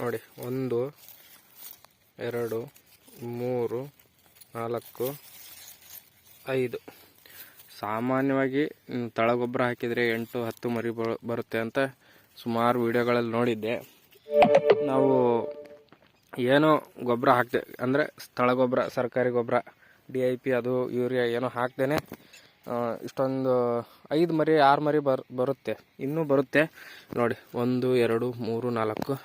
ನೋಡಿ 1 2 3 4 5 ಸಾಮಾನ್ಯವಾಗಿ ತಳಗೊಬ್ಬರ ಹಾಕಿದರೆ 8-10 ಮರಿ ಬರುತ್ತೆ ಅಂತ ಸುಮಾರು ವಿಡಿಯೋಗಳಲ್ಲಿ ನೋಡಿದ್ದೆ. ನಾವು ಏನೋ ಗೊಬ್ಬರ ಹಾಕ್ದೆ ಅಂದರೆ ತಳಗೊಬ್ಬರ, ಸರ್ಕಾರಿ ಗೊಬ್ಬರ, DIP ಅದು ಯೂರಿಯಾ ಏನೋ ಹಾಕ್ದೇನೆ ಇಷ್ಟೊಂದು 5 ಮರಿ 6 ಮರಿ ಬರುತ್ತೆ, ಇನ್ನೂ ಬರುತ್ತೆ ನೋಡಿ. 1 2 3 4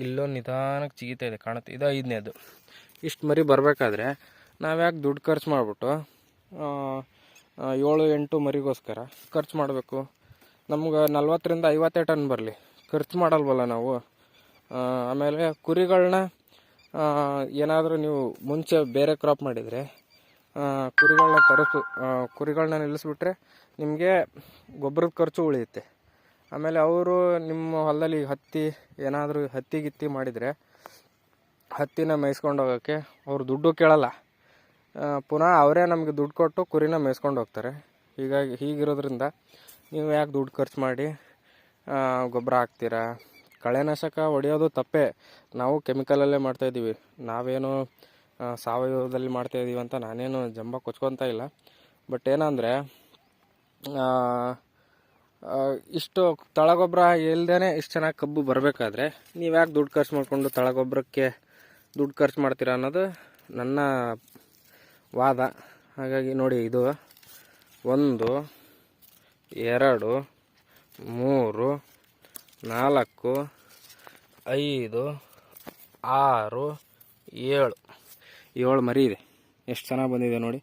ಇಲ್ಲೋ ನಿಧಾನಕ್ಕೆ ಚಿಗಿತಾ ಇದೆ ಕಾಣುತ್ತೆ, ಇದು 5ನೇದು. ಇಷ್ಟು ಮರಿ ಬರಬೇಕಾದ್ರೆ ನಾವ್ಯಾಕೆ ದುಡ್ಡು ಖರ್ಚು ಮಾಡಿಬಿಟ್ಟು 7-8 ಮರಿಗೋಸ್ಕರ ಖರ್ಚು ಮಾಡಬೇಕು? ನಮ್ಗೆ 40-50 ಟನ್ ಬರಲಿ, ಖರ್ಚು ಮಾಡಲ್ವಲ್ಲ ನಾವು. ಆಮೇಲೆ ಕುರಿಗಳನ್ನ ಏನಾದರೂ ನೀವು ಮುಂಚೆ ಬೇರೆ ಕ್ರಾಪ್ ಮಾಡಿದರೆ ಕುರಿಗಳನ್ನ ನಿಲ್ಲಿಸ್ಬಿಟ್ರೆ ನಿಮಗೆ ಗೊಬ್ಬರದ ಖರ್ಚು ಉಳಿಯುತ್ತೆ. ಆಮೇಲೆ ಅವರು ನಿಮ್ಮ ಹೊಲದಲ್ಲಿ ಹತ್ತಿ ಏನಾದರೂ ಹತ್ತಿ ಮಾಡಿದರೆ ಹತ್ತಿನ ಮೇಯಿಸ್ಕೊಂಡು ಹೋಗೋಕ್ಕೆ ಅವ್ರು ದುಡ್ಡು ಕೇಳಲ್ಲ, ಪುನಃ ಅವರೇ ನಮಗೆ ದುಡ್ಡು ಕೊಟ್ಟು ಕುರಿನ ಮೇಯಿಸ್ಕೊಂಡು ಹೋಗ್ತಾರೆ. ಹೀಗಿರೋದ್ರಿಂದ ನೀವು ಯಾಕೆ ದುಡ್ಡು ಖರ್ಚು ಮಾಡಿ ಗೊಬ್ಬರ ಹಾಕ್ತೀರಾ? ಕಳೆನಾಶಕ ಹೊಡೆಯೋದು ತಪ್ಪೇ, ನಾವು ಕೆಮಿಕಲಲ್ಲೇ ಮಾಡ್ತಾಯಿದ್ದೀವಿ, ನಾವೇನು ಸಾವಯವದಲ್ಲಿ ಮಾಡ್ತಾಯಿದ್ದೀವಿ ಅಂತ ನಾನೇನು ಜಂಬ ಕೊಚ್ಕೊತಾ ಇಲ್ಲ. ಬಟ್ ಏನಂದರೆ ಇಷ್ಟು ತಳಗೊಬ್ಬರ ಇಲ್ದೇ ಇಷ್ಟು ಚೆನ್ನಾಗಿ ಕಬ್ಬು ಬರಬೇಕಾದ್ರೆ ನೀವು ಯಾಕೆ ದುಡ್ಡು ಖರ್ಚು ಮಾಡಿಕೊಂಡು ತಳಗೊಬ್ಬರಕ್ಕೆ ದುಡ್ಡು ಖರ್ಚು ಮಾಡ್ತೀರಾ ಅನ್ನೋದು ನನ್ನ ವಾದ. ಹಾಗಾಗಿ ನೋಡಿ, ಇದು 1 2 3 4 5 6 7 ಮರಿ ಇದೆ. ಎಷ್ಟು ಚೆನ್ನಾಗಿ ಬಂದಿದೆ ನೋಡಿ.